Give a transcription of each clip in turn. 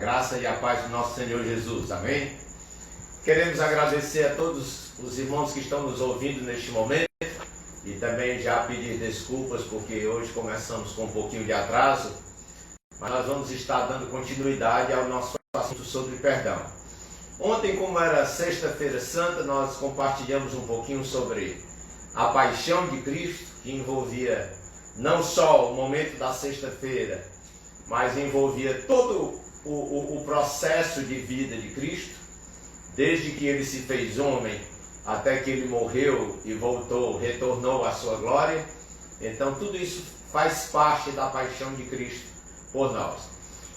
graça e a paz do nosso Senhor Jesus, amém? Queremos agradecer a todos os irmãos que estão nos ouvindo neste momento e também já pedir desculpas porque hoje começamos com um pouquinho de atraso, mas nós vamos estar dando continuidade ao nosso assunto sobre perdão. Ontem, como era Sexta-feira Santa, nós compartilhamos um pouquinho sobre a paixão de Cristo, que envolvia não só o momento da sexta-feira, mas envolvia todo o processo de vida de Cristo, desde que ele se fez homem até que ele morreu e retornou à sua glória. Então tudo isso faz parte da paixão de Cristo por nós.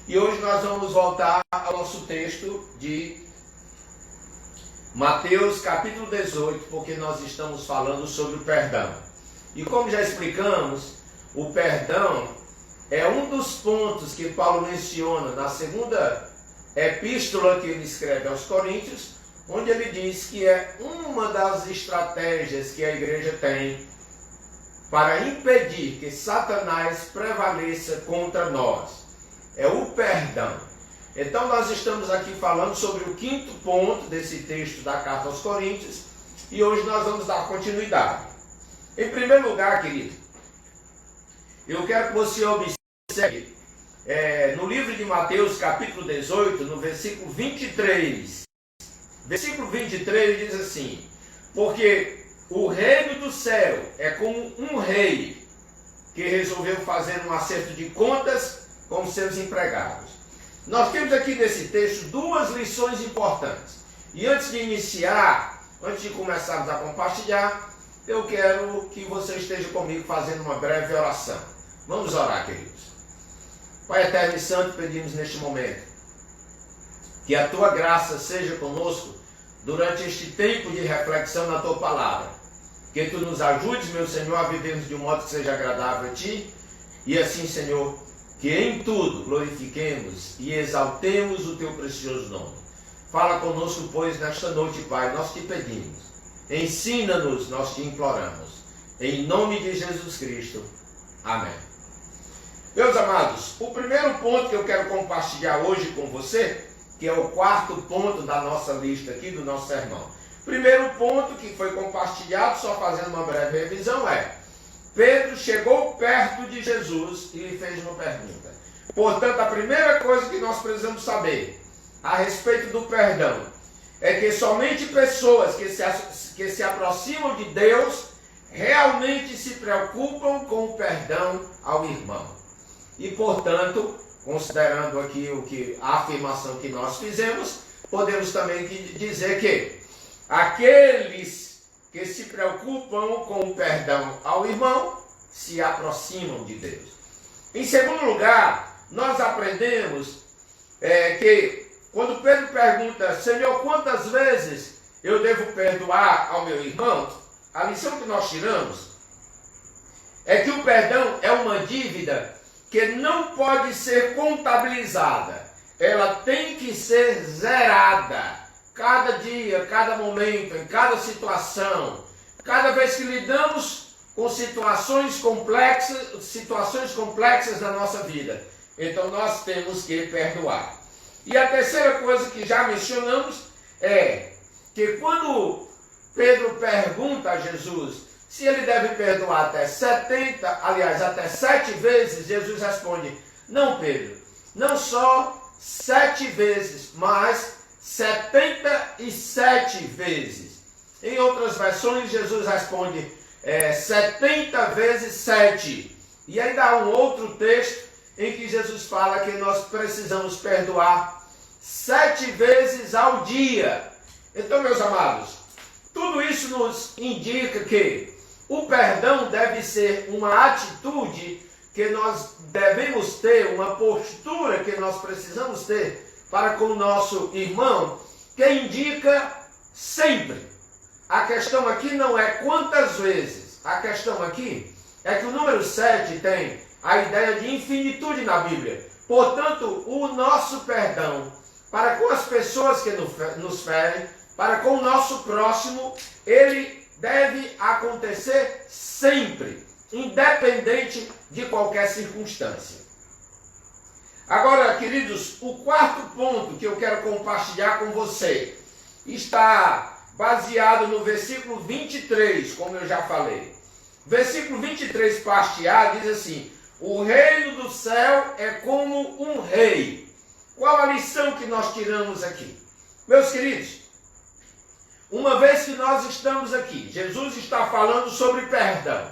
E hoje nós vamos voltar ao nosso texto de Mateus capítulo 18, porque nós estamos falando sobre o perdão. E como já explicamos, o perdão é um dos pontos que Paulo menciona na segunda epístola que ele escreve aos Coríntios, onde ele diz que é uma das estratégias que a igreja tem para impedir que Satanás prevaleça contra nós. É o perdão. Então nós estamos aqui falando sobre o quinto ponto desse texto da carta aos Coríntios e hoje nós vamos dar continuidade. Em primeiro lugar, querido, eu quero que você observe no livro de Mateus capítulo 18, no versículo 23. Versículo 23 diz assim: porque o reino do céu é como um rei que resolveu fazer um acerto de contas com seus empregados. Nós temos aqui nesse texto duas lições importantes. E antes de iniciar, antes de começarmos a compartilhar, eu quero que você esteja comigo fazendo uma breve oração. Vamos orar, queridos. Pai eterno e santo, pedimos neste momento que a tua graça seja conosco durante este tempo de reflexão na tua palavra. Que tu nos ajudes, meu Senhor, a vivermos de um modo que seja agradável a ti. E assim, Senhor, que em tudo glorifiquemos e exaltemos o teu precioso nome. Fala conosco, pois, nesta noite, Pai, nós te pedimos. Ensina-nos, nós te imploramos. Em nome de Jesus Cristo. Amém. Meus amados, o primeiro ponto que eu quero compartilhar hoje com você, que é o quarto ponto da nossa lista aqui, do nosso sermão. Primeiro ponto que foi compartilhado, só fazendo uma breve revisão, é: Pedro chegou perto de Jesus e lhe fez uma pergunta. Portanto, a primeira coisa que nós precisamos saber a respeito do perdão é que somente pessoas que se aproximam de Deus realmente se preocupam com o perdão ao irmão. E, portanto, considerando aqui a afirmação que nós fizemos, podemos também dizer que aqueles que se preocupam com o perdão ao irmão se aproximam de Deus. Em segundo lugar, nós aprendemos que quando Pedro pergunta: Senhor, quantas vezes eu devo perdoar ao meu irmão? A lição que nós tiramos é que o perdão é uma dívida que não pode ser contabilizada. Ela tem que ser zerada. Cada dia, cada momento, em cada situação, cada vez que lidamos com situações complexas na nossa vida, então nós temos que perdoar. E a terceira coisa que já mencionamos é que quando Pedro pergunta a Jesus se ele deve perdoar até 7 vezes, Jesus responde: não, Pedro, não só 7 vezes, mas 77 vezes. Em outras versões, Jesus responde 70 vezes 7. E ainda há um outro texto em que Jesus fala que nós precisamos perdoar 7 vezes ao dia. Então, meus amados, tudo isso nos indica que o perdão deve ser uma atitude que nós devemos ter, uma postura que nós precisamos ter para com o nosso irmão, que indica sempre. A questão aqui não é quantas vezes, a questão aqui é que o número 7 tem a ideia de infinitude na Bíblia. Portanto, o nosso perdão para com as pessoas que nos ferem, para com o nosso próximo, ele deve acontecer sempre, independente de qualquer circunstância. Agora, queridos, o quarto ponto que eu quero compartilhar com você está baseado no versículo 23, como eu já falei. Versículo 23, parte A, diz assim: o reino do céu é como um rei. Qual a lição que nós tiramos aqui? Meus queridos, uma vez que nós estamos aqui, Jesus está falando sobre perdão.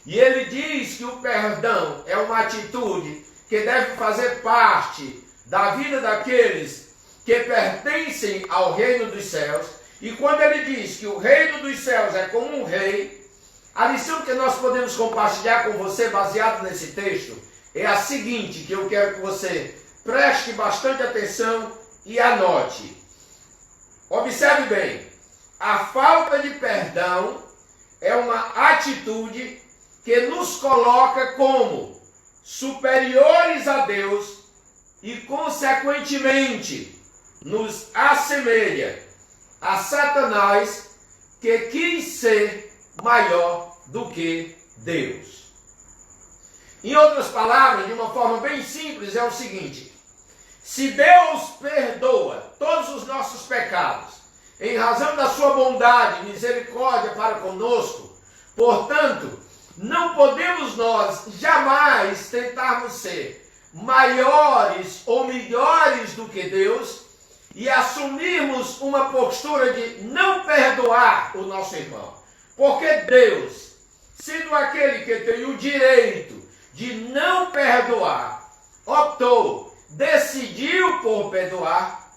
E ele diz que o perdão é uma atitude que deve fazer parte da vida daqueles que pertencem ao reino dos céus. E quando ele diz que o reino dos céus é como um rei, a lição que nós podemos compartilhar com você, baseado nesse texto, é a seguinte, que eu quero que você preste bastante atenção e anote. Observe bem, a falta de perdão é uma atitude que nos coloca como superiores a Deus e, consequentemente, nos assemelha a Satanás, que quis ser maior do que Deus. Em outras palavras, de uma forma bem simples, é o seguinte: se Deus perdoa todos os nossos pecados, em razão da sua bondade e misericórdia para conosco, portanto, não podemos nós jamais tentarmos ser maiores ou melhores do que Deus e assumirmos uma postura de não perdoar o nosso irmão. Porque Deus, sendo aquele que tem o direito de não perdoar, decidiu por perdoar.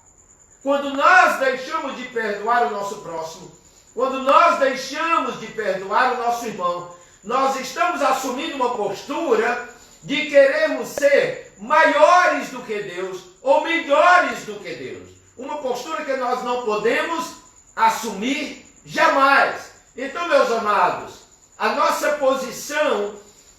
Quando nós deixamos de perdoar o nosso próximo, quando nós deixamos de perdoar o nosso irmão, nós estamos assumindo uma postura de querermos ser maiores do que Deus ou melhores do que Deus. Uma postura que nós não podemos assumir jamais. Então, meus amados, a nossa posição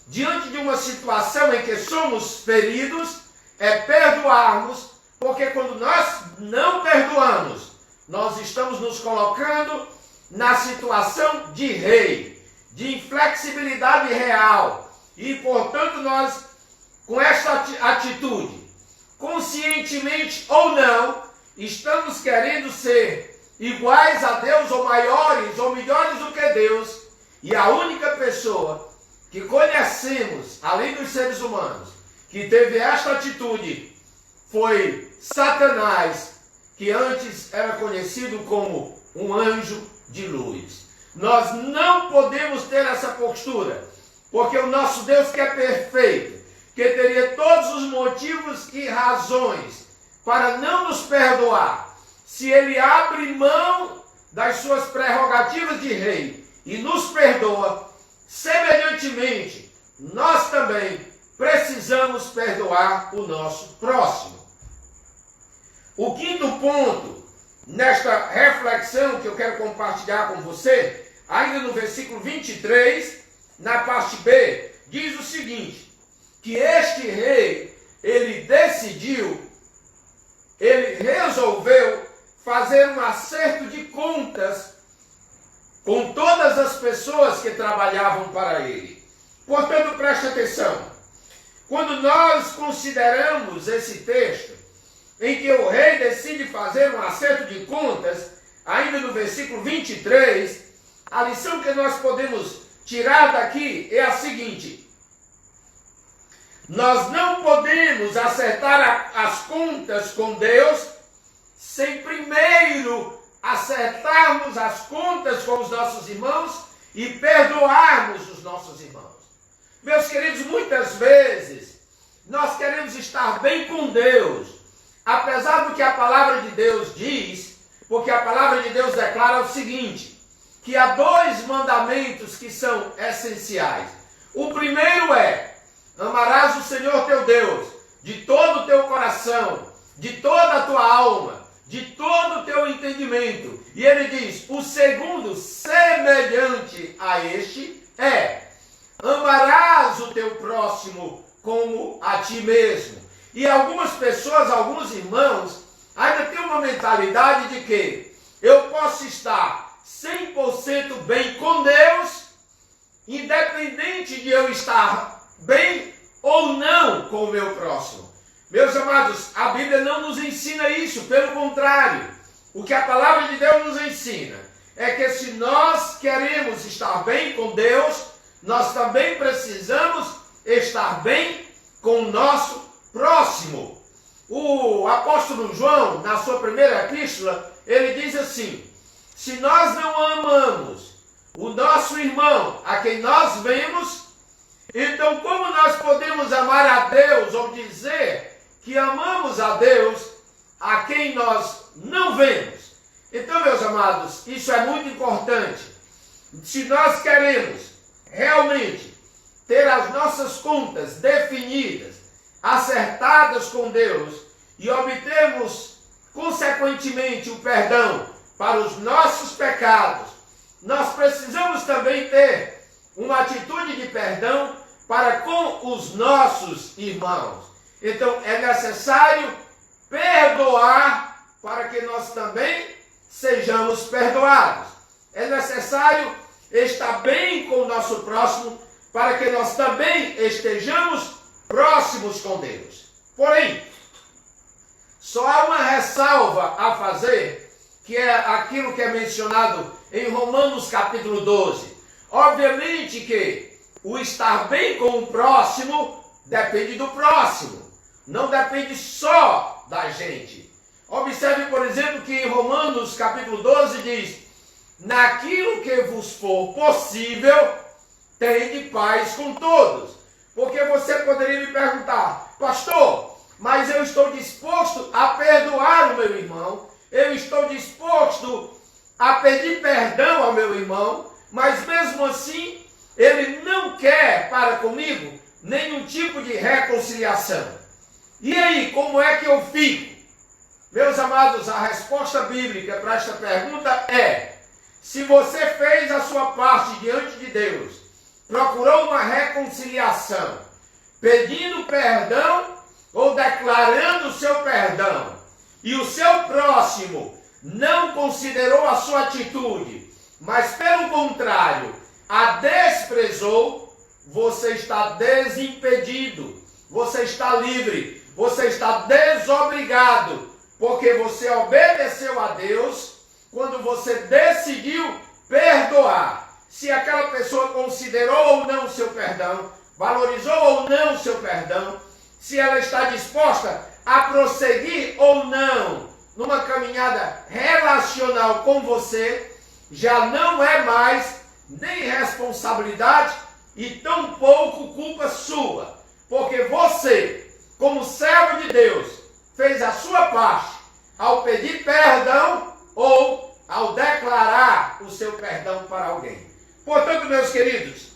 diante de uma situação em que somos feridos é perdoarmos, porque quando nós não perdoamos, nós estamos nos colocando na situação de rei, de inflexibilidade real. E, portanto, nós, com esta atitude, conscientemente ou não, estamos querendo ser iguais a Deus, ou maiores, ou melhores do que Deus. E a única pessoa que conhecemos, além dos seres humanos, que teve esta atitude, foi Satanás, que antes era conhecido como um anjo de luz. Nós não podemos ter essa postura, porque o nosso Deus, que é perfeito, que teria todos os motivos e razões para não nos perdoar, se ele abre mão das suas prerrogativas de rei e nos perdoa, semelhantemente, nós também precisamos perdoar o nosso próximo. O quinto ponto nesta reflexão que eu quero compartilhar com você, ainda no versículo 23, na parte B, diz o seguinte: que este rei, ele resolveu fazer um acerto de contas com todas as pessoas que trabalhavam para ele. Portanto, preste atenção. Quando nós consideramos esse texto, em que o rei decide fazer um acerto de contas, ainda no versículo 23, a lição que nós podemos tirar daqui é a seguinte: nós não podemos acertar as contas com Deus sem primeiro acertarmos as contas com os nossos irmãos e perdoarmos os nossos irmãos. Meus queridos, muitas vezes nós queremos estar bem com Deus, apesar do que a palavra de Deus diz, porque a palavra de Deus declara o seguinte, que há dois mandamentos que são essenciais. O primeiro é: amarás o Senhor teu Deus de todo o teu coração, de toda a tua alma, de todo o teu entendimento. E ele diz: o segundo, semelhante a este, é: amarás o teu próximo como a ti mesmo. E algumas pessoas, alguns irmãos, ainda têm uma mentalidade de que eu posso estar 100% bem com Deus, independente de eu estar bem ou não com o meu próximo. Meus amados, a Bíblia não nos ensina isso, pelo contrário. O que a palavra de Deus nos ensina é que se nós queremos estar bem com Deus, nós também precisamos estar bem com o nosso próximo. O apóstolo João, na sua primeira epístola, ele diz assim: se nós não amamos o nosso irmão a quem nós vemos, então como nós podemos amar a Deus ou dizer que amamos a Deus a quem nós não vemos? Então, meus amados, isso é muito importante. Se nós queremos realmente ter as nossas contas definidas, acertadas com Deus e obtermos, consequentemente, o perdão para os nossos pecados, nós precisamos também ter uma atitude de perdão para com os nossos irmãos. Então, é necessário perdoar para que nós também sejamos perdoados. É necessário estar bem com o nosso próximo para que nós também estejamos próximos com Deus. Porém, só há uma ressalva a fazer, que é aquilo que é mencionado em Romanos capítulo 12. Obviamente que o estar bem com o próximo depende do próximo, não depende só da gente. Observe, por exemplo, que em Romanos capítulo 12 diz: naquilo que vos for possível, tende paz com todos. Porque você poderia me perguntar: pastor, mas eu estou disposto a perdoar o meu irmão, eu estou disposto a pedir perdão ao meu irmão, mas mesmo assim ele não quer para comigo nenhum tipo de reconciliação. E aí, como é que eu fico? Meus amados, a resposta bíblica para esta pergunta é: se você fez a sua parte diante de Deus, procurou uma reconciliação, pedindo perdão ou declarando o seu perdão, e o seu próximo não considerou a sua atitude, mas pelo contrário, a desprezou, você está desimpedido, você está livre, você está desobrigado, porque você obedeceu a Deus quando você decidiu perdoar. Se aquela pessoa considerou ou não o seu perdão, valorizou ou não o seu perdão, se ela está disposta a prosseguir ou não numa caminhada relacional com você, já não é mais nem responsabilidade e tampouco culpa sua, porque você, como servo de Deus, fez a sua parte ao pedir perdão ou ao declarar o seu perdão para alguém. Portanto, meus queridos,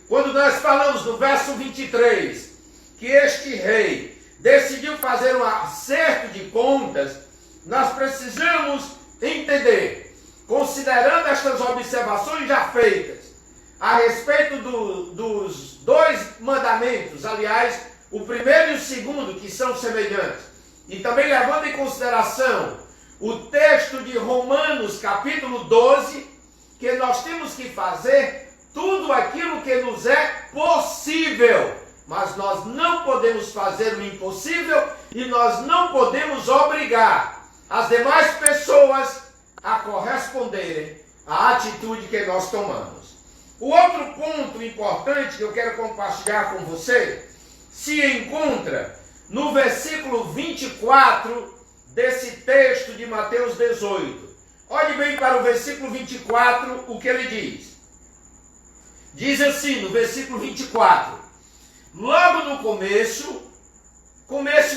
quando nós falamos no verso 23, que este rei decidiu fazer um acerto de contas, nós precisamos entender, considerando estas observações já feitas, a respeito dos dois mandamentos, aliás, o primeiro e o segundo, que são semelhantes, e também levando em consideração o texto de Romanos capítulo 12, que nós temos que fazer tudo aquilo que nos é possível, mas nós não podemos fazer o impossível e nós não podemos obrigar as demais pessoas a corresponderem à atitude que nós tomamos. O outro ponto importante que eu quero compartilhar com você se encontra no versículo 24 desse texto de Mateus 18. Olhe bem para o versículo 24, o que ele diz. Diz assim, no versículo 24: logo no começo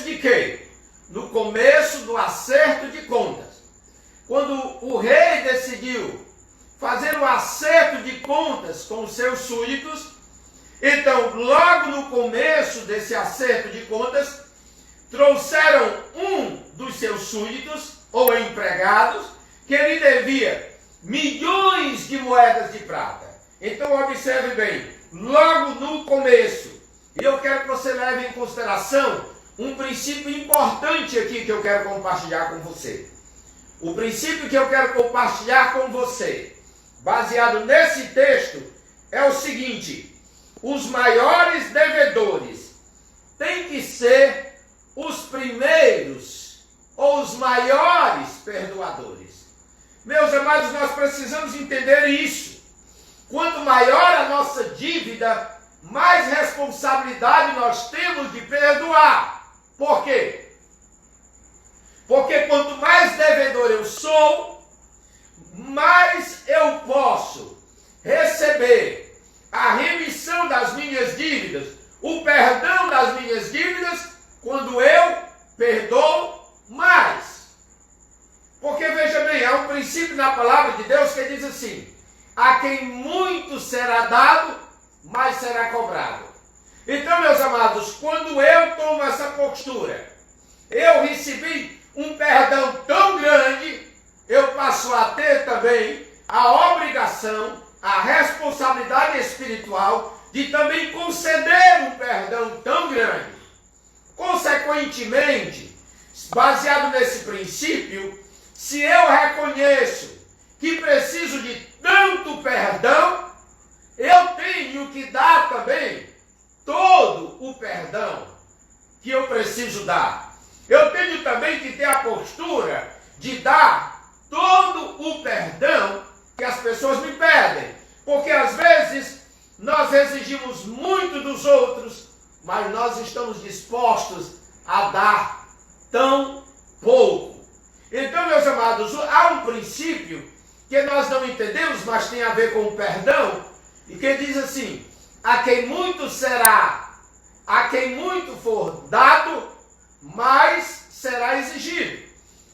de quê? No começo do acerto de contas. Quando o rei decidiu fazer um acerto de contas com os seus súditos, então, logo no começo desse acerto de contas, trouxeram um dos seus súditos, ou empregados, que ele devia milhões de moedas de prata. Então, observe bem, logo no começo, e eu quero que você leve em consideração um princípio importante aqui que eu quero compartilhar com você. O princípio que eu quero compartilhar com você, baseado nesse texto, é o seguinte: os maiores devedores têm que ser os primeiros ou os maiores perdoadores. Meus amados, nós precisamos entender isso. Quanto maior a nossa dívida, mais responsabilidade nós temos de perdoar. Por quê? Porque quanto mais devedor eu sou, mais eu posso receber a remissão das minhas dívidas, o perdão das minhas dívidas, quando eu perdoo mais. Porque veja bem, há um princípio na palavra de Deus que diz assim: a quem muito será dado, mais será cobrado. Então, meus amados, quando eu tomo essa postura, eu recebi um perdão tão grande, eu passo a ter também a obrigação, a responsabilidade espiritual de também conceder um perdão tão grande. Consequentemente, baseado nesse princípio, se eu reconheço que preciso de tanto perdão, eu tenho que dar também todo o perdão que eu preciso dar. Eu tenho também que ter a postura de dar todo o perdão que as pessoas me pedem. Porque às vezes nós exigimos muito dos outros, mas nós estamos dispostos a dar tão pouco. Então, meus amados, há um princípio que nós não entendemos, mas tem a ver com o perdão, e que diz assim: a quem muito será, a quem muito for dado, mais será exigido.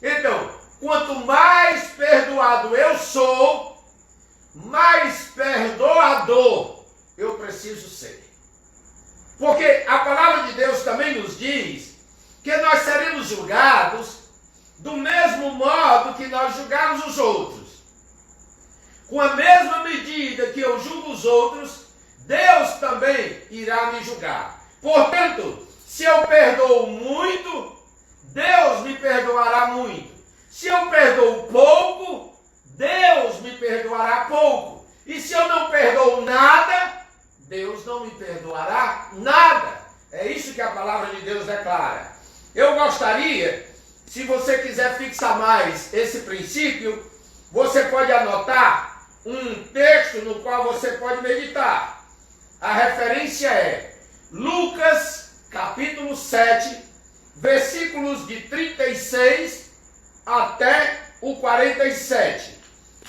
Então, quanto mais perdoado eu sou, mais perdoador eu preciso ser. Porque a palavra de Deus também nos diz que nós seremos julgados do mesmo modo que nós julgamos os outros. Com a mesma medida que eu julgo os outros, Deus também irá me julgar. Portanto, se eu perdoo muito, Deus me perdoará muito. Se eu perdoo pouco, Deus me perdoará pouco. E se eu não perdoo nada, Deus não me perdoará nada. É isso que a palavra de Deus declara. Eu gostaria, se você quiser fixar mais esse princípio, você pode anotar um texto no qual você pode meditar. A referência é Lucas, capítulo 7, versículos de 36 até o 47.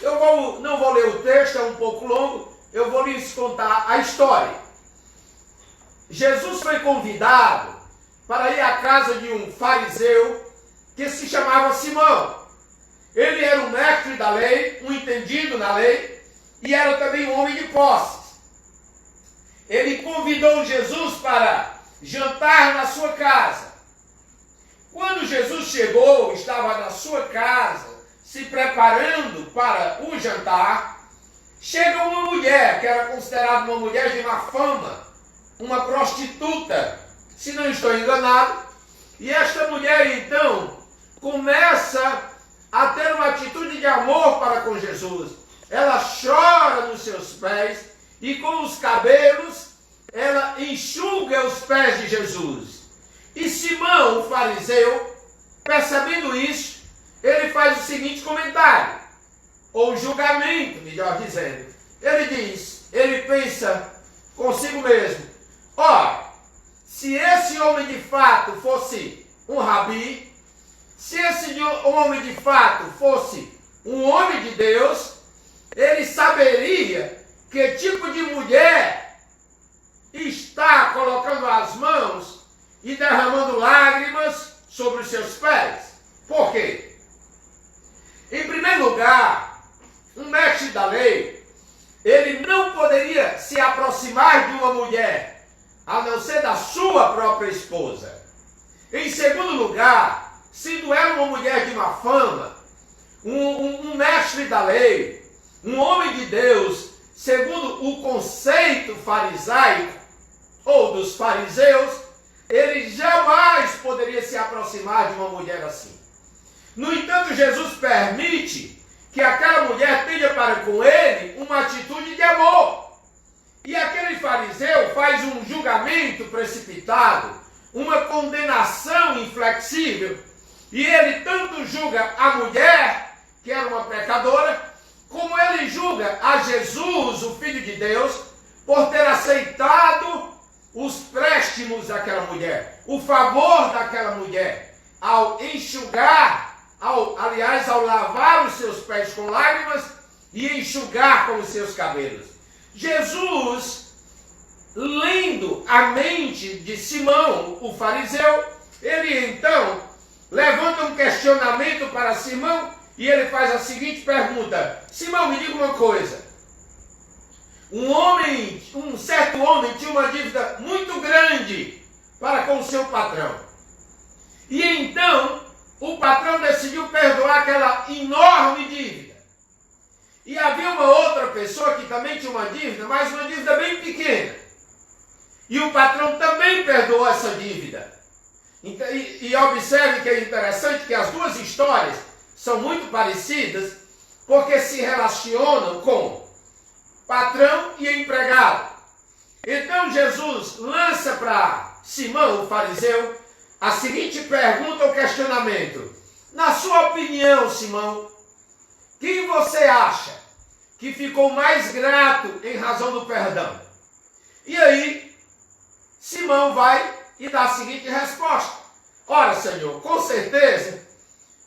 Eu não vou ler o texto, é um pouco longo, eu vou lhes contar a história. Jesus foi convidado para ir à casa de um fariseu que se chamava Simão. Ele era um mestre da lei, um entendido na lei, e era também um homem de posses. Ele convidou Jesus para jantar na sua casa. Quando Jesus chegou, estava na sua casa, se preparando para o jantar, chega uma mulher, que era considerada uma mulher de má fama, uma prostituta, se não estou enganado, e esta mulher então começa a ter uma atitude de amor para com Jesus. Ela chora nos seus pés e com os cabelos ela enxuga os pés de Jesus. E Simão, o fariseu, percebendo isso, ele faz o seguinte comentário, ou julgamento, melhor dizendo. Ele pensa consigo mesmo: ora, se esse homem de fato fosse um rabi, se esse homem de fato fosse um homem de Deus, ele saberia que tipo de mulher está colocando as mãos e derramando lágrimas sobre os seus pés. Por quê? Em primeiro lugar, um mestre da lei, ele não poderia se aproximar de uma mulher, a não ser da sua própria esposa. Em segundo lugar, sendo ela uma mulher de má fama, um mestre da lei, um homem de Deus, segundo o conceito farisaico, ou dos fariseus, ele jamais poderia se aproximar de uma mulher assim. No entanto, Jesus permite que aquela mulher tenha para com ele uma atitude de amor. E aquele fariseu faz um julgamento precipitado, uma condenação inflexível. E ele tanto julga a mulher, que era uma pecadora, como ele julga a Jesus, o Filho de Deus, por ter aceitado os préstimos daquela mulher, o favor daquela mulher, ao enxugar, ao lavar os seus pés com lágrimas e enxugar com os seus cabelos. Jesus, lendo a mente de Simão, o fariseu, ele então levanta um questionamento para Simão e ele faz a seguinte pergunta: Simão, me diga uma coisa. Um certo homem tinha uma dívida muito grande para com o seu patrão. E então o patrão decidiu perdoar aquela enorme dívida. E havia uma outra pessoa que também tinha uma dívida, mas uma dívida bem pequena. E o patrão também perdoou essa dívida. E observe que é interessante que as duas histórias são muito parecidas, porque se relacionam com patrão e empregado. Então Jesus lança para Simão, o fariseu, a seguinte pergunta ou questionamento: na sua opinião, Simão, quem você acha que ficou mais grato em razão do perdão? E aí, Simão vai e dá a seguinte resposta: ora, Senhor, com certeza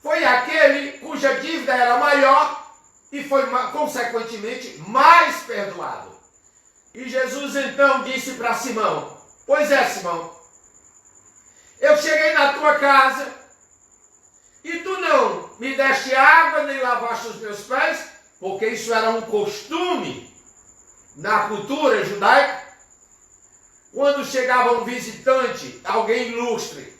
foi aquele cuja dívida era maior e foi, consequentemente, mais perdoado. E Jesus então disse para Simão: pois é, Simão, eu cheguei na tua casa e tu não me deste água nem lavaste os meus pés, porque isso era um costume na cultura judaica. Quando chegava um visitante, alguém ilustre,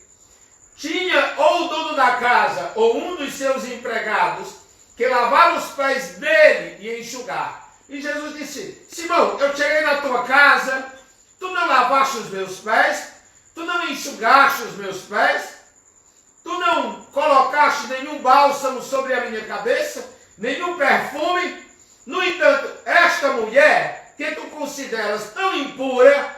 tinha ou o dono da casa ou um dos seus empregados que lavar os pés dele e enxugar. E Jesus disse: Simão, eu cheguei na tua casa, tu não lavaste os meus pés, tu não enxugaste os meus pés, tu não colocaste nenhum bálsamo sobre a minha cabeça, nenhum perfume. No entanto, esta mulher, que tu consideras tão impura,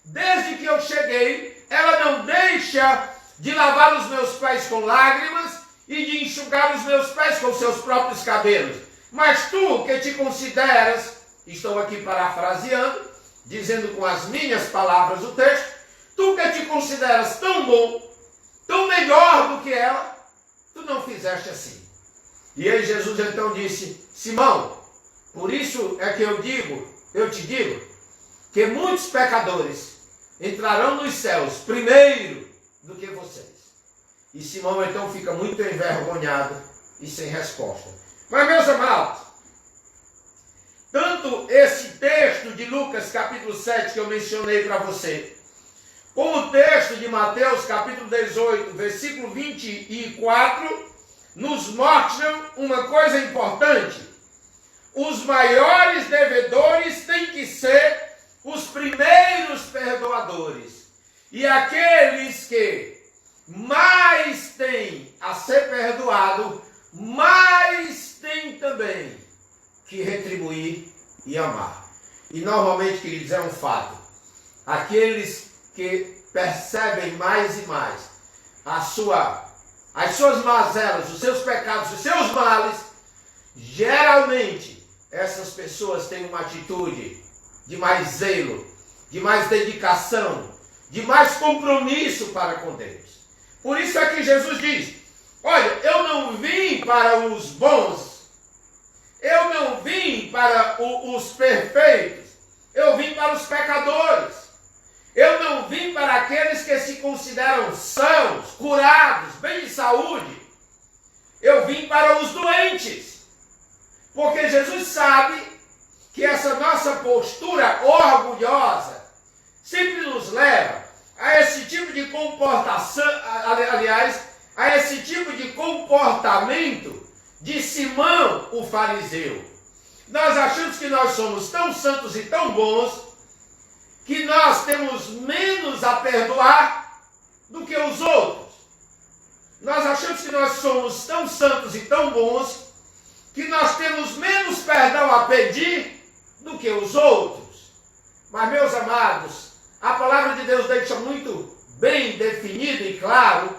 desde que eu cheguei, ela não deixa de lavar os meus pés com lágrimas e de enxugar os meus pés com seus próprios cabelos. Mas tu, que te consideras, estou aqui parafraseando, dizendo com as minhas palavras o texto, tu que te consideras tão bom, tão melhor do que ela, tu não fizeste assim. E aí Jesus então disse: Simão, por isso é que eu te digo, que muitos pecadores entrarão nos céus primeiro do que vocês. E Simão então fica muito envergonhado e sem resposta. Mas, meus amados, tanto esse texto de Lucas capítulo 7 que eu mencionei para você, como o texto de Mateus capítulo 18, versículo 24, nos mostram uma coisa importante: os maiores devedores têm que ser os primeiros perdoadores. E aqueles que mais têm a ser perdoado, mais têm também que retribuir e amar. E normalmente, queridos, é um fato: aqueles que percebem mais e mais as suas mazelas, os seus pecados, os seus males, geralmente essas pessoas têm uma atitude de mais zelo, de mais dedicação, de mais compromisso para com Deus. Por isso é que Jesus diz: olha, eu não vim para os bons, eu não vim para os perfeitos, eu vim para os pecadores. Eu não vim para aqueles que se consideram sãos, curados, bem de saúde. Eu vim para os doentes. Porque Jesus sabe que essa nossa postura orgulhosa sempre nos leva a esse tipo de comportação, aliás, a esse tipo de comportamento de Simão, o fariseu. Nós achamos que nós somos tão santos e tão bons que nós temos menos a perdoar do que os outros. Nós achamos que nós somos tão santos e tão bons que nós temos menos perdão a pedir do que os outros. Mas, meus amados, a palavra de Deus deixa muito bem definido e claro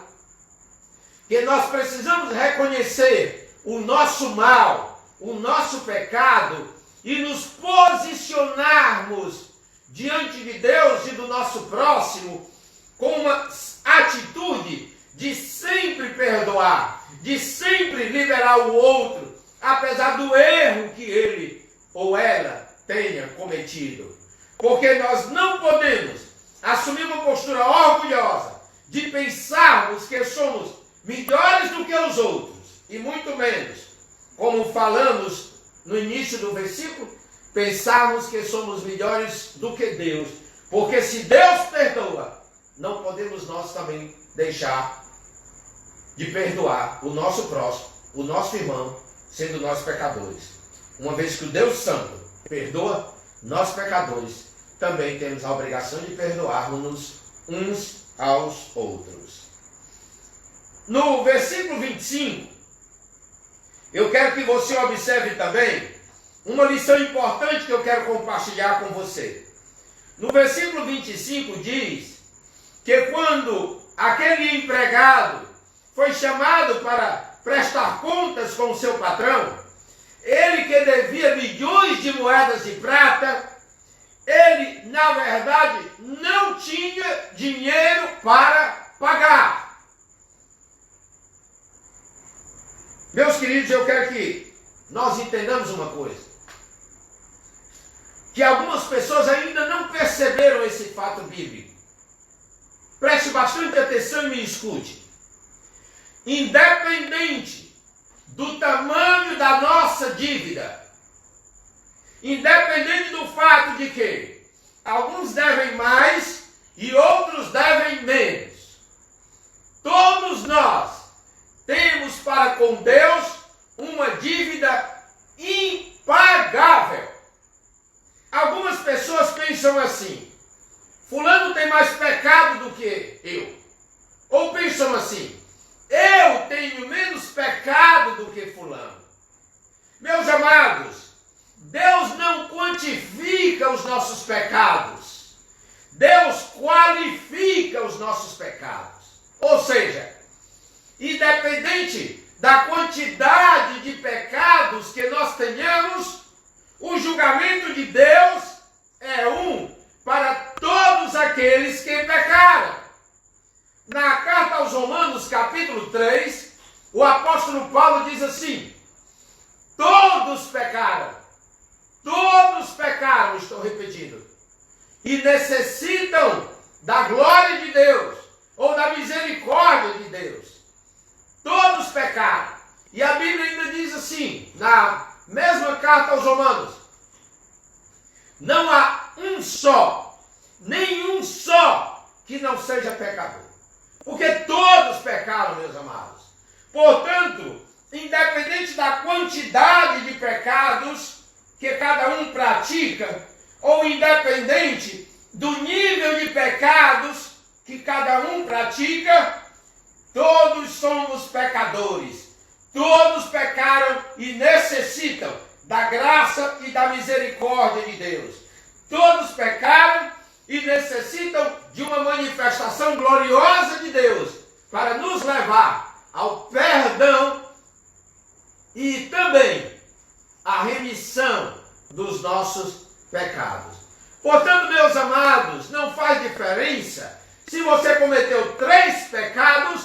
que nós precisamos reconhecer o nosso mal, o nosso pecado e nos posicionarmos diante de Deus e do nosso próximo com uma atitude de sempre perdoar, de sempre liberar o outro, apesar do erro que ele ou ela tenha cometido. Porque nós não podemos assumir uma postura orgulhosa de pensarmos que somos melhores do que os outros, e muito menos, como falamos no início do versículo, pensarmos que somos melhores do que Deus. Porque se Deus perdoa, não podemos nós também deixar de perdoar o nosso próximo, o nosso irmão, sendo nós pecadores. Uma vez que o Deus Santo perdoa, nós pecadores também temos a obrigação de perdoarmos uns aos outros. No versículo 25, eu quero que você observe também uma lição importante que eu quero compartilhar com você. No versículo 25 diz que quando aquele empregado foi chamado para prestar contas com o seu patrão, ele que devia milhões de moedas de prata, ele, na verdade, não tinha dinheiro para pagar. Meus queridos, eu quero que nós entendamos uma coisa. Que algumas pessoas ainda não perceberam esse fato bíblico. Preste bastante atenção e me escute. Independente do tamanho da nossa dívida, independente do fato de que alguns devem mais e outros devem menos, todos nós temos para com Deus uma dívida impagável. Algumas pessoas pensam assim: fulano tem mais pecado do que eu. Ou pensam assim: eu tenho menos pecado do que fulano. Meus amados, Deus não quantifica os nossos pecados. Deus qualifica os nossos pecados. Ou seja, independente da quantidade de pecados que nós tenhamos, o julgamento de Deus é um para todos aqueles que pecaram. Na carta aos Romanos, capítulo 3, o apóstolo Paulo diz assim: todos pecaram, estou repetindo, e necessitam da glória de Deus, ou da misericórdia de Deus. Todos pecaram. E a Bíblia ainda diz assim, na mesma carta aos Romanos: não há um só, nenhum só, que não seja pecador. Porque todos pecaram, meus amados. Portanto, independente da quantidade de pecados que cada um pratica, ou independente do nível de pecados que cada um pratica, todos somos pecadores. Todos pecaram e necessitam da graça e da misericórdia de Deus. Todos pecaram e necessitam de uma manifestação gloriosa de Deus para nos levar ao perdão e também à remissão dos nossos pecados. Portanto, meus amados, não faz diferença se você cometeu 3 pecados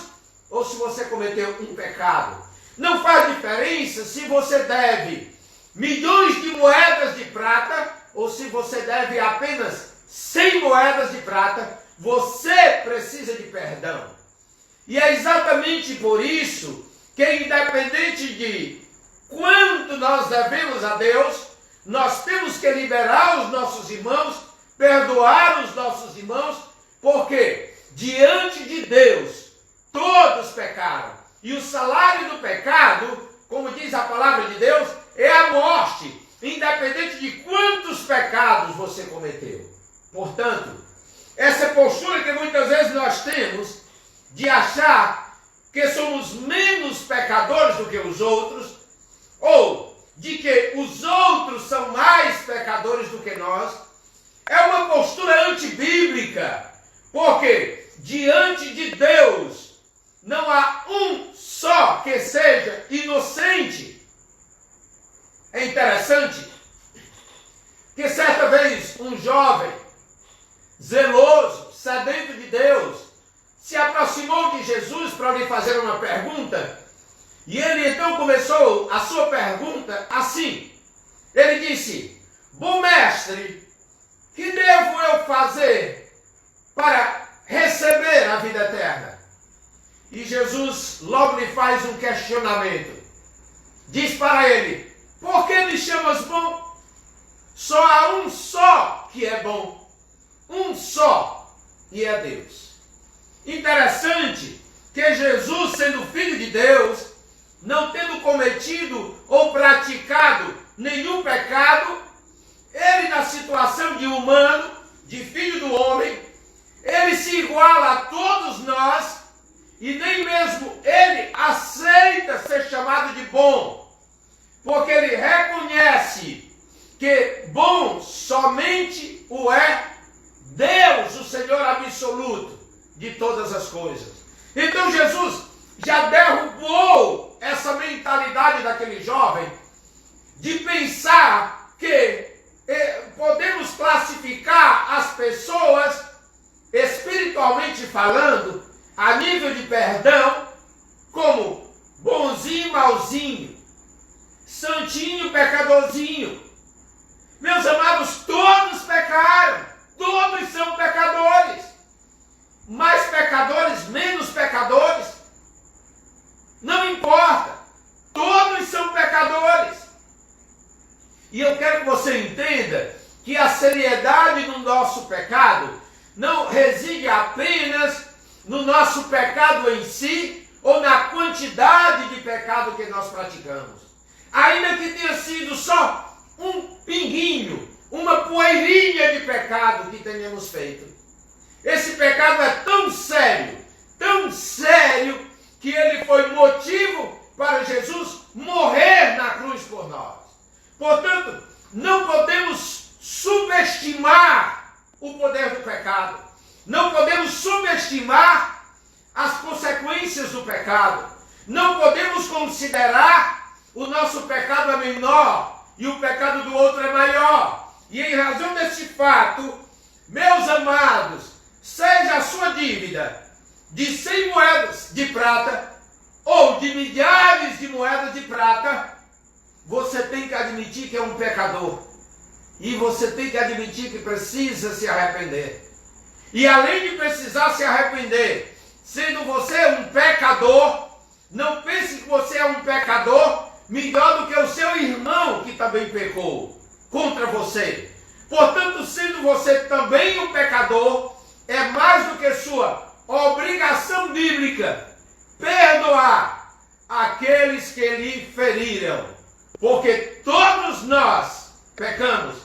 ou se você cometeu um pecado. Não faz diferença se você deve milhões de moedas de prata ou se você deve apenas 100 moedas de prata. Você precisa de perdão. E é exatamente por isso que, independente de quanto nós devemos a Deus, nós temos que liberar os nossos irmãos, perdoar os nossos irmãos, porque diante de Deus todos pecaram. E o salário do pecado, como diz a palavra de Deus, é a morte, independente de quantos pecados você cometeu. Portanto, essa postura que muitas vezes nós temos de achar que somos menos pecadores do que os outros, ou de que os outros são mais pecadores do que nós, é uma postura antibíblica. Porque diante de Deus não há um só que seja inocente. É interessante que certa vez um jovem zeloso, sedento de Deus, se aproximou de Jesus para lhe fazer uma pergunta, e ele então começou a sua pergunta assim. Ele disse: bom mestre, que devo eu fazer para receber a vida eterna? E Jesus logo lhe faz um questionamento. Diz para ele: por que me chamas bom? Só há um só que é bom. Um só, e é Deus. Interessante que Jesus, sendo filho de Deus, não tendo cometido ou praticado nenhum pecado, ele, na situação de humano, de filho do homem, ele se iguala a todos nós, e nem mesmo ele aceita ser chamado de bom, porque ele reconhece que bom somente o é Deus, o Senhor absoluto de todas as coisas. Então Jesus já derrubou essa mentalidade daquele jovem de pensar que podemos classificar as pessoas, espiritualmente falando, a nível de perdão, como bonzinho e malzinho, santinho e pecadorzinho. Meus amados, todos pecaram, todos são pecadores. Mais pecadores, menos pecadores, não importa, todos são pecadores. E eu quero que você entenda que a seriedade no nosso pecado não reside apenas no nosso pecado em si, ou na quantidade de pecado que nós praticamos. Ainda que tenha sido só um pinguinho, uma poeirinha de pecado que tenhamos feito. Esse pecado é tão sério, que ele foi motivo para Jesus morrer na cruz por nós. Portanto, não podemos subestimar o poder do pecado. Não podemos subestimar as consequências do pecado. Não podemos considerar o nosso pecado é menor e o pecado do outro é maior. E em razão desse fato, meus amados, seja a sua dívida de 100 moedas de prata ou de milhares de moedas de prata, você tem que admitir que é um pecador. E você tem que admitir que precisa se arrepender. E além de precisar se arrepender, sendo você um pecador, não pense que você é um pecador melhor do que o seu irmão que também pecou contra você. Portanto, sendo você também um pecador, é mais do que sua obrigação bíblica perdoar aqueles que lhe feriram. Porque todos nós pecamos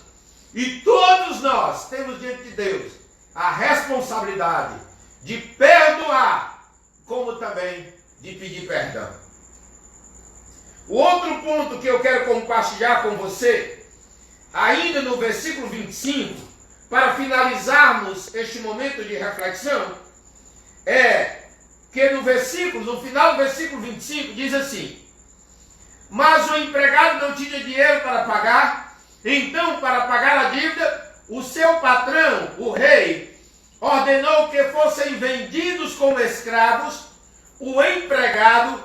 e todos nós temos diante de Deus a responsabilidade de perdoar, como também de pedir perdão. O outro ponto que eu quero compartilhar com você, ainda no versículo 25, para finalizarmos este momento de reflexão, é que no final do versículo 25, diz assim: mas o empregado não tinha dinheiro para pagar, então, para pagar a dívida, o seu patrão, o rei, ordenou que fossem vendidos como escravos o empregado,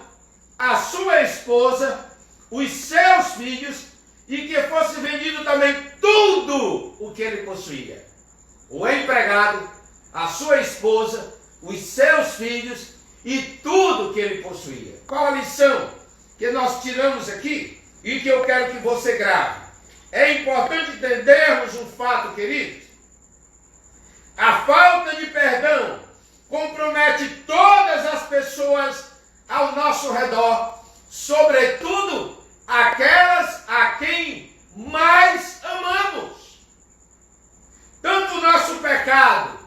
a sua esposa, os seus filhos, e que fosse vendido também tudo o que ele possuía. O empregado, a sua esposa, os seus filhos e tudo o que ele possuía. Qual a lição que nós tiramos aqui e que eu quero que você grave? É importante entendermos um fato, queridos. A falta de perdão compromete todas as pessoas ao nosso redor, sobretudo aquelas a quem mais amamos. Tanto o nosso pecado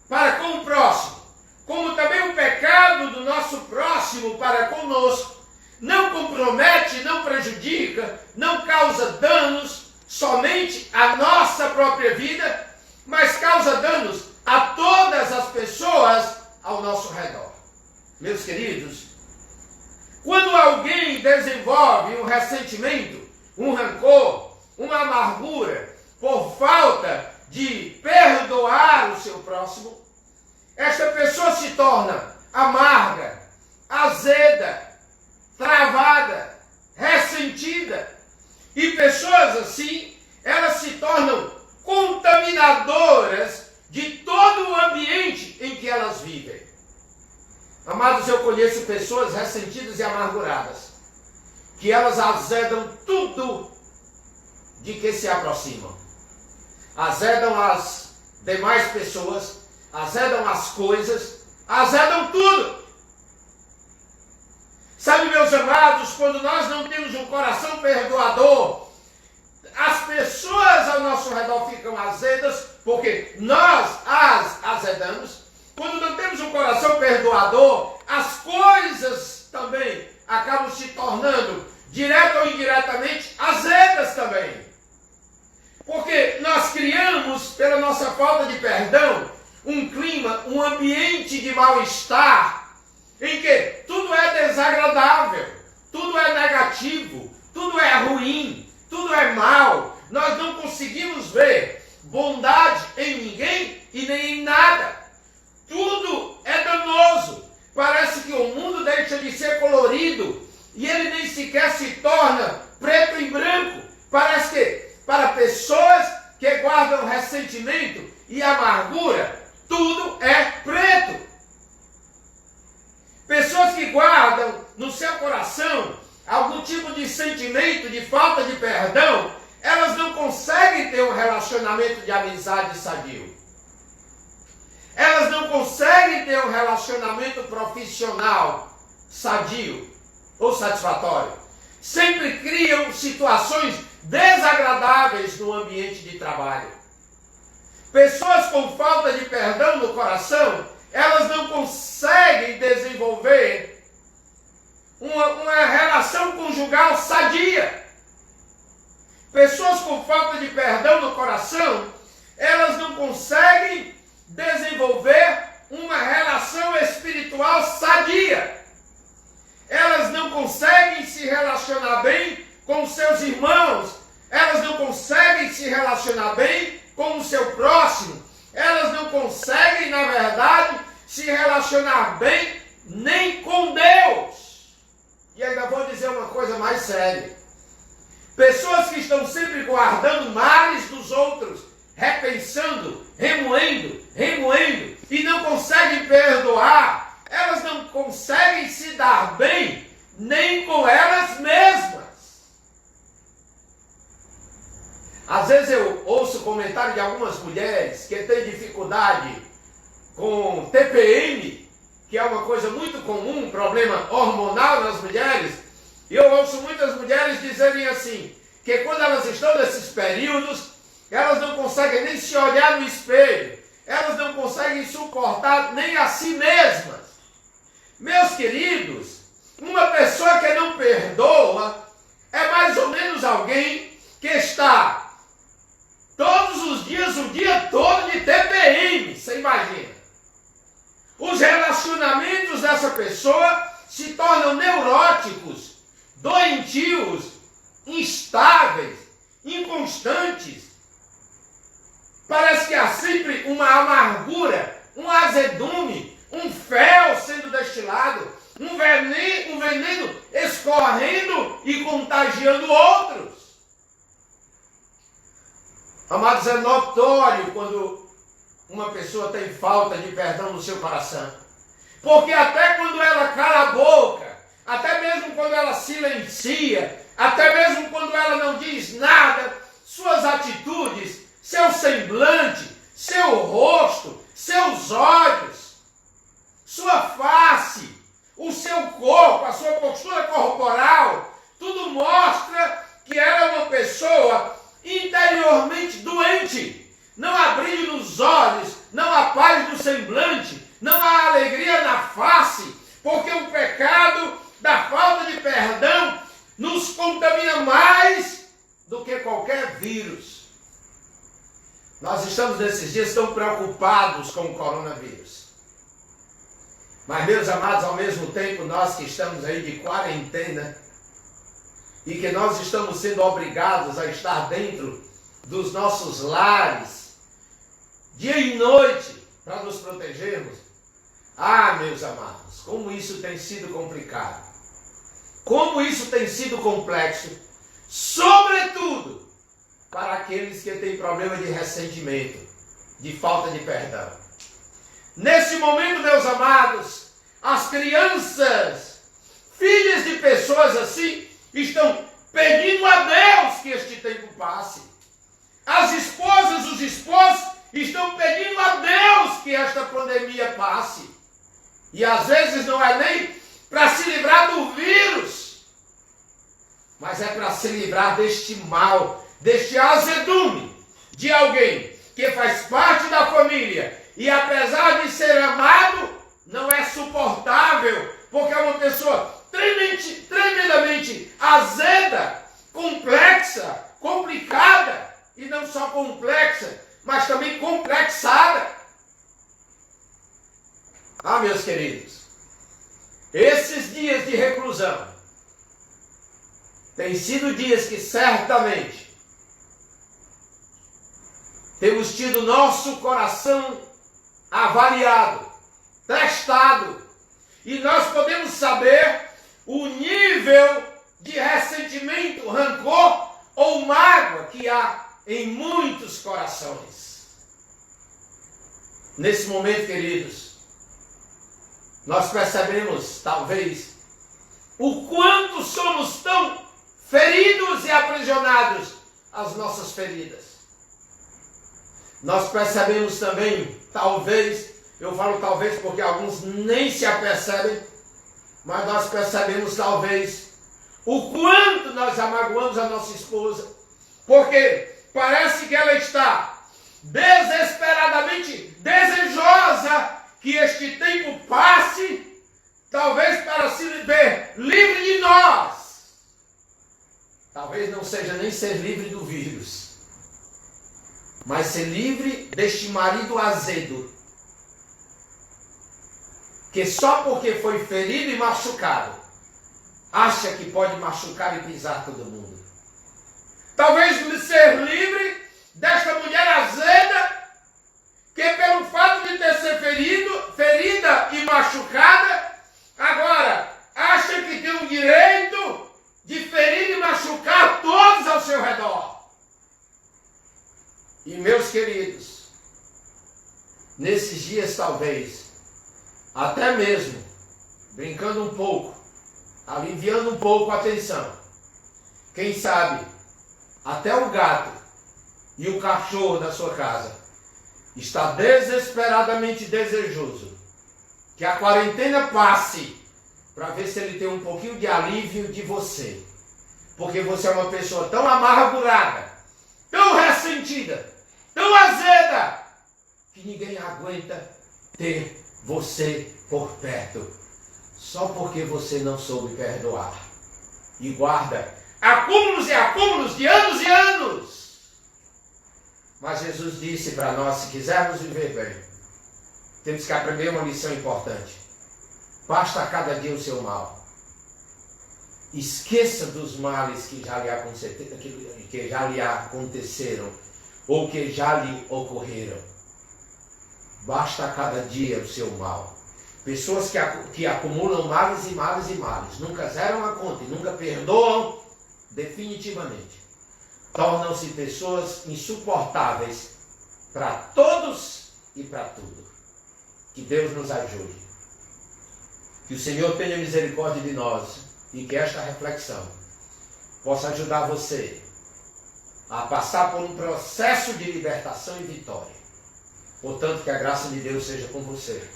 para com o próximo, como também o pecado do nosso próximo para conosco, não compromete, não prejudica, não causa danos somente à nossa própria vida, mas causa danos a todas as pessoas ao nosso redor. Meus queridos, quando alguém desenvolve um ressentimento, um rancor, uma amargura, por falta de perdoar o seu próximo, esta pessoa se torna amarga, azeda, travada, ressentida. E pessoas assim, elas se tornam contaminadoras de todo o ambiente em que elas vivem. Amados, eu conheço pessoas ressentidas e amarguradas, que elas azedam tudo de que se aproximam. Azedam as demais pessoas, azedam as coisas, azedam tudo. Sabe, meus amados, quando nós não temos um coração perdoador, as pessoas ao nosso redor ficam azedas, porque nós as azedamos. Quando não temos um coração perdoador, as coisas também acabam se tornando, direta ou indiretamente, azedas também. Porque nós criamos, pela nossa falta de perdão, um clima, um ambiente de mal-estar, em que tudo é desagradável, tudo é negativo, tudo é ruim, tudo é mal. Nós não conseguimos ver bondade em ninguém e nem em nada. Tudo é danoso. Parece que o mundo deixa de ser colorido e ele nem sequer se torna preto e branco. Parece que para pessoas que guardam ressentimento e amargura, tudo é preto. Pessoas que guardam no seu coração algum tipo de sentimento de falta de perdão, elas não conseguem ter um relacionamento de amizade sadio. Elas não conseguem ter um relacionamento profissional sadio ou satisfatório. Sempre criam situações desagradáveis no ambiente de trabalho. Pessoas com falta de perdão no coração, elas não conseguem desenvolver uma relação conjugal sadia. Pessoas com falta de perdão no coração, elas não conseguem desenvolver uma relação espiritual sadia. Elas não conseguem se relacionar bem com seus irmãos. Elas não conseguem se relacionar bem com o seu próximo. Elas não conseguem, na verdade, se relacionar bem nem com Deus. E ainda vou dizer uma coisa mais séria. Pessoas que estão sempre guardando males dos outros, repensando, remoendo, e não conseguem perdoar, elas não conseguem se dar bem nem com elas mesmas. Às vezes eu ouço comentário de algumas mulheres que têm dificuldade com TPM, que é uma coisa muito comum, um problema hormonal nas mulheres, e eu ouço muitas mulheres dizerem assim, que quando elas estão nesses períodos, elas não conseguem nem se olhar no espelho, elas não conseguem suportar nem a si mesmas. Meus queridos, uma pessoa que não perdoa é mais ou menos alguém que está todos os dias, o dia todo de TPM, você imagina. Os relacionamentos dessa pessoa se tornam neuróticos, doentios, instáveis, inconstantes. Parece que há sempre uma amargura, um azedume, um fel sendo destilado, um veneno escorrendo e contagiando outros. Amados, é notório quando uma pessoa tem falta de perdão no seu coração. Porque até quando ela cala a boca, até mesmo quando ela silencia, até mesmo quando ela não diz nada, suas atitudes, seu semblante, seu rosto, seus olhos, sua face, o seu corpo, a sua postura corporal, tudo mostra que ela é uma pessoa interiormente doente. Não há brilho nos olhos, não há paz no semblante, não há alegria na face, porque o pecado da falta de perdão nos contamina mais do que qualquer vírus. Nós estamos nesses dias tão preocupados com o coronavírus. Mas, meus amados, ao mesmo tempo, nós que estamos aí de quarentena e que nós estamos sendo obrigados a estar dentro dos nossos lares, dia e noite, para nos protegermos. Ah, meus amados, como isso tem sido complicado. Como isso tem sido complexo, sobretudo para aqueles que têm problema de ressentimento, de falta de perdão. Nesse momento, meus amados, as crianças, filhas de pessoas assim, estão pedindo a Deus que este tempo passe. As esposas, os esposos, estão pedindo a Deus que esta pandemia passe. E às vezes não é nem para se livrar do vírus, mas é para se livrar deste mal, deste azedume de alguém que faz parte da família e apesar de ser amado, não é suportável, porque é uma pessoa tremendamente azeda, complexa, complicada, e não só complexa, mas também complexada. Ah, meus queridos, esses dias de reclusão têm sido dias que certamente temos tido nosso coração avaliado, testado, e nós podemos saber o nível de ressentimento, rancor ou mágoa que há em muitos corações. Nesse momento, queridos, nós percebemos, talvez, o quanto somos tão feridos e aprisionados às nossas feridas. Nós percebemos também, talvez, eu falo talvez porque alguns nem se apercebem, mas nós percebemos talvez o quanto nós amagoamos a nossa esposa, porque parece que ela está desesperadamente desejosa que este tempo passe, talvez para se ver livre de nós. Talvez não seja nem ser livre do vírus, mas ser livre deste marido azedo, que só porque foi ferido e machucado, acha que pode machucar e pisar todo mundo. Talvez ser livre desta mulher azeda, que pelo fato de ter sido ferida e machucada, agora acha que tem o direito de ferir e machucar todos ao seu redor. E meus queridos, nesses dias talvez, até mesmo, brincando um pouco, aliviando um pouco a tensão, quem sabe, até o gato e o cachorro da sua casa está desesperadamente desejoso que a quarentena passe para ver se ele tem um pouquinho de alívio de você. Porque você é uma pessoa tão amargurada, tão ressentida, tão azeda, que ninguém aguenta ter você por perto, só porque você não soube perdoar. E guarda acúmulos e acúmulos de anos e anos. Mas Jesus disse para nós, se quisermos viver bem, temos que aprender uma lição importante. Basta a cada dia o seu mal. Esqueça dos males que já lhe aconteceram ou que já lhe ocorreram. Basta a cada dia o seu mal. Pessoas que acumulam males e males e males, nunca zeram a conta e nunca perdoam definitivamente, tornam-se pessoas insuportáveis para todos e para tudo. Que Deus nos ajude. Que o Senhor tenha misericórdia de nós e que esta reflexão possa ajudar você a passar por um processo de libertação e vitória. Portanto, que a graça de Deus seja com você.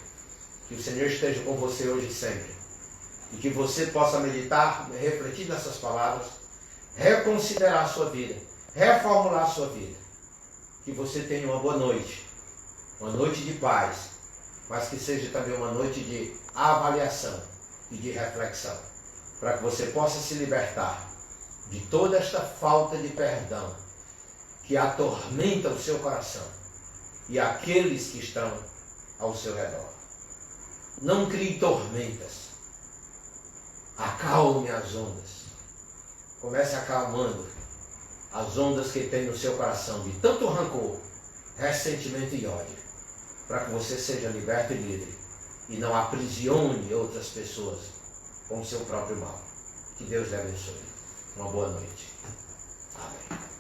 Que o Senhor esteja com você hoje e sempre. E que você possa meditar, refletir nessas palavras, reconsiderar a sua vida, reformular a sua vida. Que você tenha uma boa noite de paz, mas que seja também uma noite de avaliação e de reflexão, para que você possa se libertar de toda esta falta de perdão que atormenta o seu coração e aqueles que estão ao seu redor. Não crie tormentas. Acalme as ondas. Comece acalmando as ondas que tem no seu coração de tanto rancor, ressentimento e ódio, para que você seja liberto e livre e não aprisione outras pessoas com o seu próprio mal. Que Deus lhe abençoe. Uma boa noite. Amém.